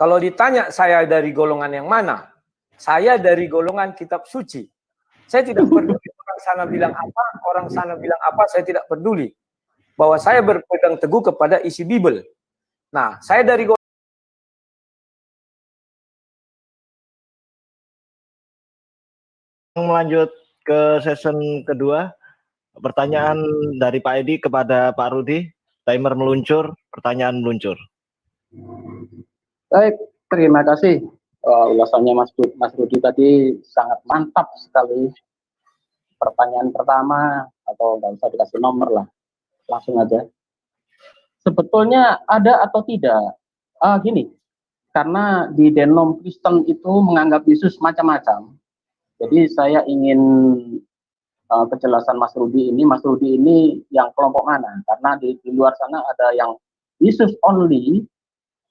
Kalau ditanya saya dari golongan yang mana, saya dari golongan kitab suci. Saya tidak peduli orang sana bilang apa, orang sana bilang apa, saya tidak peduli. Bahwa saya berpegang teguh kepada isi Bible. Nah, saya dari golongan melanjut ke season kedua. Pertanyaan dari Pak Edi kepada Pak Rudi. Timer meluncur, pertanyaan meluncur. Baik, terima kasih. Ulasannya Mas Rudi tadi sangat mantap sekali. Pertanyaan pertama, atau nggak usah dikasih nomor lah, langsung aja. Sebetulnya ada atau tidak? Gini, karena di denom Kristen itu menganggap Yesus macam-macam. Jadi saya ingin kejelasan Mas Rudi ini yang kelompok mana? Karena di luar sana ada yang Yesus only,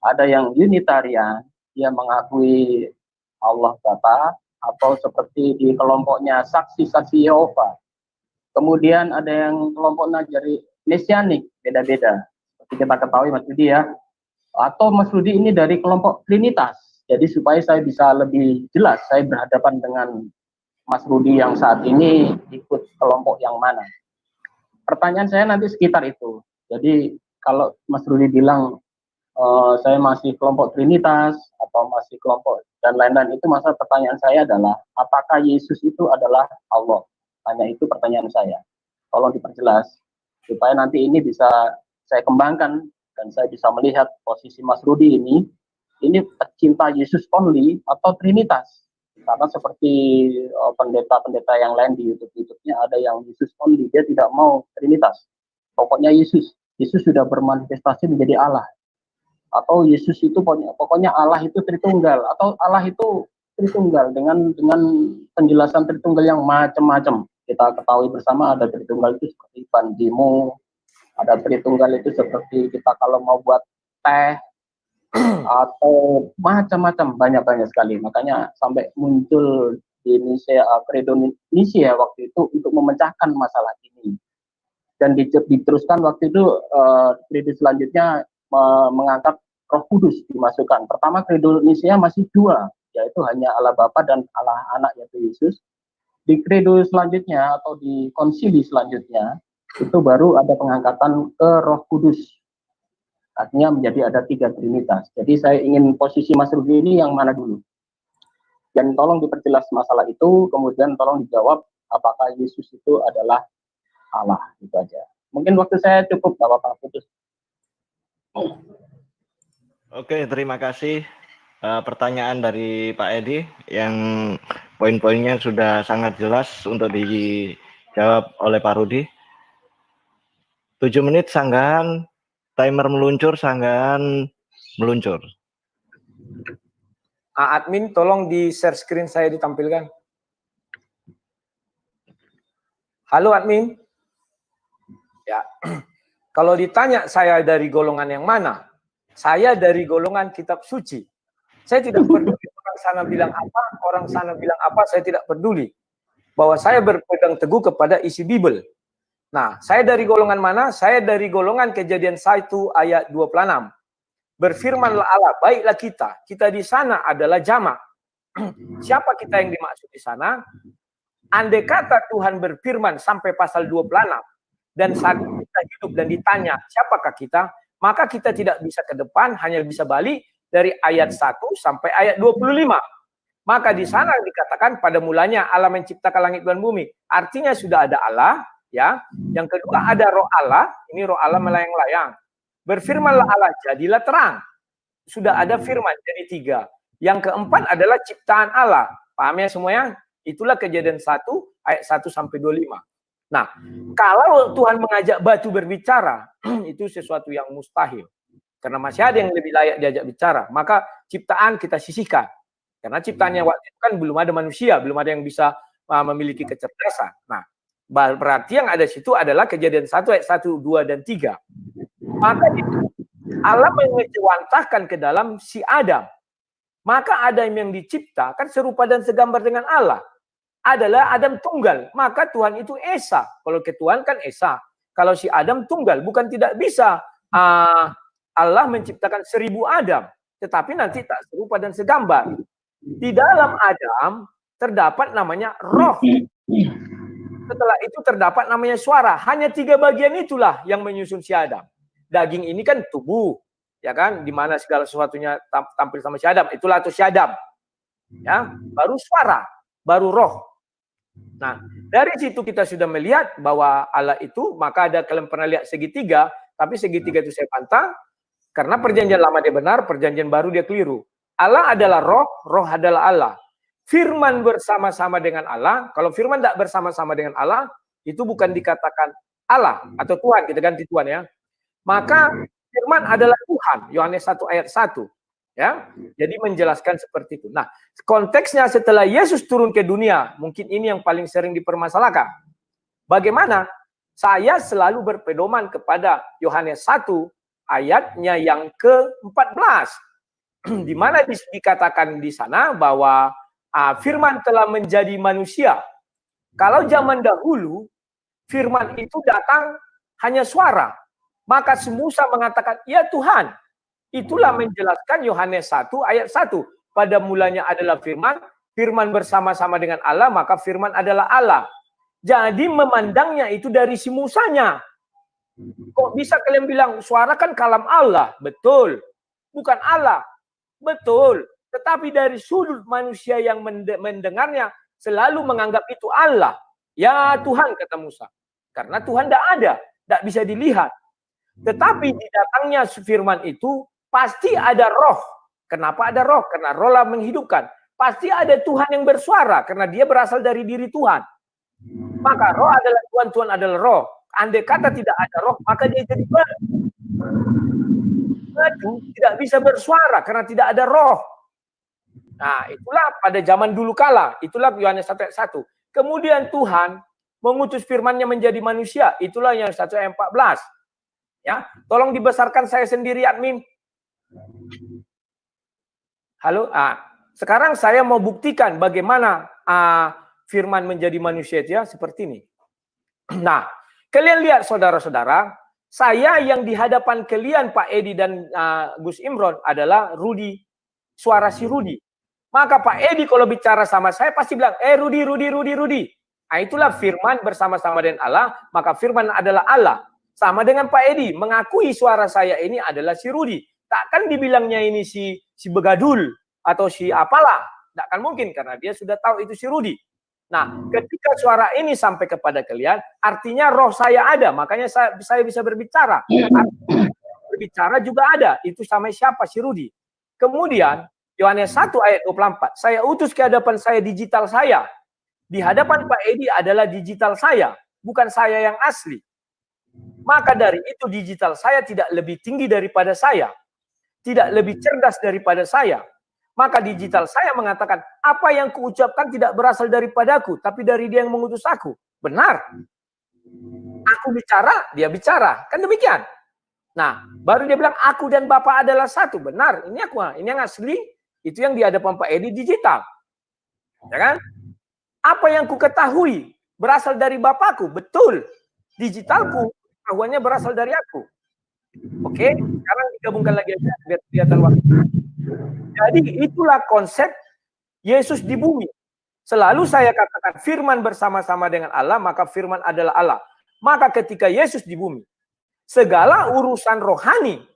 ada yang Unitarian, dia mengakui Allah Bapa, atau seperti di kelompoknya saksi-saksi Yehova. Kemudian ada yang kelompoknya dari Mesianik, beda-beda. Seperti kita ketahui Mas Rudi ya. Atau Mas Rudi ini dari kelompok Trinitas. Jadi supaya saya bisa lebih jelas, saya berhadapan dengan Mas Rudi yang saat ini ikut kelompok yang mana. Pertanyaan saya nanti sekitar itu. Jadi kalau Mas Rudi bilang saya masih kelompok Trinitas atau masih kelompok dan lain-lain, itu masa pertanyaan saya adalah apakah Yesus itu adalah Allah? Tanya itu pertanyaan saya. Tolong diperjelas supaya nanti ini bisa saya kembangkan dan saya bisa melihat posisi Mas Rudi ini pecinta Yesus only atau Trinitas. Karena seperti pendeta-pendeta yang lain di YouTube-nya ada yang Yesus only, dia tidak mau Trinitas. Pokoknya Yesus sudah bermanifestasi menjadi Allah. Atau Yesus itu pokoknya Allah itu Tritunggal, atau Allah itu Tritunggal dengan penjelasan Tritunggal yang macam-macam. Kita ketahui bersama ada Tritunggal itu seperti Bandimo, ada Tritunggal itu seperti kita kalau mau buat teh, atau macam-macam, banyak sekali. Makanya sampai muncul di Nicea, Credo Nicea waktu itu untuk memecahkan masalah ini. Dan diteruskan waktu itu Credo selanjutnya mengangkat Roh Kudus dimasukkan. Pertama Credo Nicea masih dua, yaitu hanya Allah Bapa dan Allah Anak yaitu Yesus. Di Credo selanjutnya atau di konsili selanjutnya itu baru ada pengangkatan ke Roh Kudus. Artinya menjadi ada 3 Trinitas. Jadi saya ingin posisi Mas Rudi ini yang mana dulu? Dan tolong diperjelas masalah itu, kemudian tolong dijawab apakah Yesus itu adalah Allah, itu aja. Mungkin waktu saya cukup, nggak apa-apa, putus. Oke, terima kasih. Pertanyaan dari Pak Edi yang poin-poinnya sudah sangat jelas untuk dijawab oleh Pak Rudi. 7 menit sanggahan. Timer meluncur, sanggahan meluncur. admin tolong di share screen saya ditampilkan. Halo admin. Ya. Kalau ditanya saya dari golongan yang mana, saya dari golongan kitab suci. Saya tidak peduli orang sana bilang apa, orang sana bilang apa, saya tidak peduli. Bahwa saya berpegang teguh kepada isi Bible. Nah, saya dari golongan mana? Saya dari golongan Kejadian 1 ayat 26. Berfirmanlah Allah, baiklah kita di sana adalah jamak. Siapa kita yang dimaksud di sana? Andai kata Tuhan berfirman sampai pasal 26, dan saat kita hidup dan ditanya siapakah kita, maka kita tidak bisa ke depan, hanya bisa balik dari ayat 1 sampai ayat 25. Maka di sana dikatakan pada mulanya Allah menciptakan langit dan bumi. Artinya sudah ada Allah, ya. Yang kedua ada roh Allah, ini roh Allah melayang-layang. Berfirmanlah Allah, jadilah terang. Sudah ada firman, jadi 3. Yang keempat adalah ciptaan Allah. Paham ya semuanya? Itulah Kejadian 1 ayat 1 sampai 25. Nah, kalau Tuhan mengajak batu berbicara, itu sesuatu yang mustahil. Karena masih ada yang lebih layak diajak bicara. Maka ciptaan kita sisihkan. Karena ciptaannya waktu itu kan belum ada manusia, belum ada yang bisa memiliki kecerdasan. Nah, berarti yang ada situ adalah Kejadian 1 ayat 1, 2, dan 3. Maka Allah mengejawantahkan ke dalam si Adam. Maka Adam yang dicipta kan serupa dan segambar dengan Allah. Adalah Adam tunggal. Maka Tuhan itu Esa. Kalau ke Tuhan kan Esa. Kalau si Adam tunggal. Bukan tidak bisa Allah menciptakan 1000 Adam. tetapi nanti tak serupa dan segambar. Di dalam Adam terdapat namanya roh. Setelah itu terdapat namanya suara. Hanya 3 bagian itulah yang menyusun si Adam. Daging ini kan tubuh, ya kan, di mana segala sesuatunya tampil sama si Adam. Itulah tuh si Adam. Ya, baru suara, baru roh. Nah, dari situ kita sudah melihat bahwa Allah itu, maka ada, kalian pernah lihat segitiga, tapi segitiga itu saya bantah karena perjanjian lama dia benar, perjanjian baru dia keliru. Allah adalah roh, roh adalah Allah. Firman bersama-sama dengan Allah. Kalau firman tidak bersama-sama dengan Allah, itu bukan dikatakan Allah atau Tuhan. Kita ganti Tuhan ya. Maka firman adalah Tuhan. Yohanes 1 ayat 1. Ya, jadi menjelaskan seperti itu. Nah, konteksnya setelah Yesus turun ke dunia, mungkin ini yang paling sering dipermasalahkan. Bagaimana? Saya selalu berpedoman kepada Yohanes 1 ayatnya yang ke-14. Di mana dikatakan di sana bahwa firman telah menjadi manusia. Kalau zaman dahulu, firman itu datang hanya suara. Maka si Musa mengatakan, ya Tuhan. Itulah menjelaskan Yohanes 1 ayat 1. Pada mulanya adalah firman, firman bersama-sama dengan Allah, maka firman adalah Allah. Jadi memandangnya itu dari si Musanya. Kok bisa kalian bilang, suara kan kalam Allah? Betul. Bukan Allah. Betul. Tetapi dari sudut manusia yang mendengarnya selalu menganggap itu Allah. Ya Tuhan, kata Musa. Karena Tuhan tidak ada, tidak bisa dilihat. Tetapi di datangnya firman itu pasti ada roh. Kenapa ada roh? Karena roh lah menghidupkan. Pasti ada Tuhan yang bersuara karena dia berasal dari diri Tuhan. Maka roh adalah Tuhan, Tuhan adalah roh. Andai kata tidak ada roh, maka dia jadi batu tidak bisa bersuara karena tidak ada roh. Nah, itulah pada zaman dulu kala. Itulah Yohanes 1 ayat 1. Kemudian Tuhan mengutus firman-Nya menjadi manusia. Itulah yang 1 ayat 14. Ya, tolong dibesarkan saya sendiri, admin. Halo. Sekarang saya mau buktikan bagaimana firman menjadi manusia itu ya, seperti ini. Nah, kalian lihat saudara-saudara, saya yang di hadapan kalian Pak Edi dan Gus Imron adalah Rudi, suara si Rudi. Maka Pak Edi kalau bicara sama saya pasti bilang, Rudi. Nah, itulah firman bersama-sama dengan Allah, maka firman adalah Allah. Sama dengan Pak Edi, mengakui suara saya ini adalah si Rudi. Takkan dibilangnya ini si Begadul atau si apalah. Tidak akan mungkin karena dia sudah tahu itu si Rudi. Nah, ketika suara ini sampai kepada kalian, artinya roh saya ada, makanya saya bisa berbicara. Berbicara juga ada, itu sama siapa? Si Rudi. Kemudian, Yohanes 1 ayat 24, saya utus ke hadapan saya digital saya. Di hadapan Pak Edi adalah digital saya, bukan saya yang asli. Maka dari itu digital saya tidak lebih tinggi daripada saya. Tidak lebih cerdas daripada saya. Maka digital saya mengatakan, apa yang kuucapkan tidak berasal daripadaku, tapi dari dia yang mengutus aku. Benar. Aku bicara, dia bicara. Kan demikian. Nah, baru dia bilang, aku dan Bapa adalah satu. Benar. Ini aku, ini yang asli. Itu yang di hadapan Pak Edi digital. Ya kan? Apa yang ku ketahui berasal dari Bapakku. Betul. Digitalku, pengetahuannya berasal dari aku. Oke, sekarang digabungkan lagi aja biar kelihatan waktu. Jadi itulah konsep Yesus di bumi. Selalu saya katakan firman bersama-sama dengan Allah, maka firman adalah Allah. Maka ketika Yesus di bumi, segala urusan rohani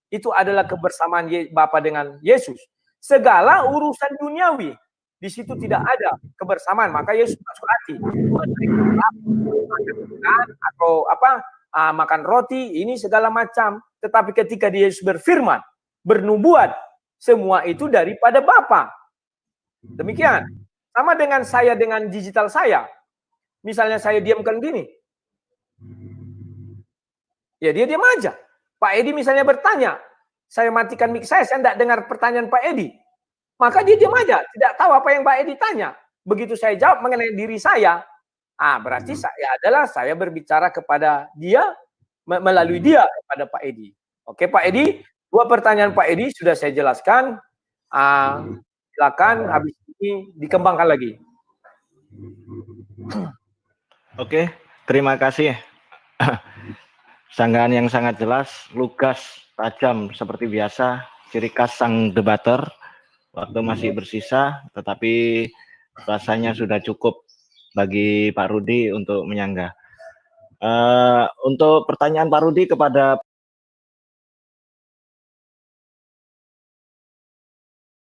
itu adalah kebersamaan Bapa dengan Yesus. Segala urusan duniawi di situ tidak ada kebersamaan. Maka Yesus masuk hati. Atau makan roti, ini segala macam. Tetapi ketika dia Yesus berfirman, bernubuat, semua itu daripada Bapa. Demikian. Sama dengan saya dengan digital saya. Misalnya saya diamkan gini. Ya dia diam aja. Pak Edi misalnya bertanya. Saya matikan mic saya tidak dengar pertanyaan Pak Edi. Maka dia diam aja. Tidak tahu apa yang Pak Edi tanya. Begitu saya jawab mengenai diri saya. Berarti saya berbicara kepada dia, melalui dia kepada Pak Edi. Oke Pak Edi, 2 pertanyaan Pak Edi sudah saya jelaskan. Silakan habis ini dikembangkan lagi. Oke, terima kasih. Sanggahan yang sangat jelas, lugas, tajam seperti biasa. ciri khas sang debater. Waktu masih bersisa, tetapi rasanya sudah cukup bagi Pak Rudi untuk menyanggah. Untuk pertanyaan Pak Rudi kepada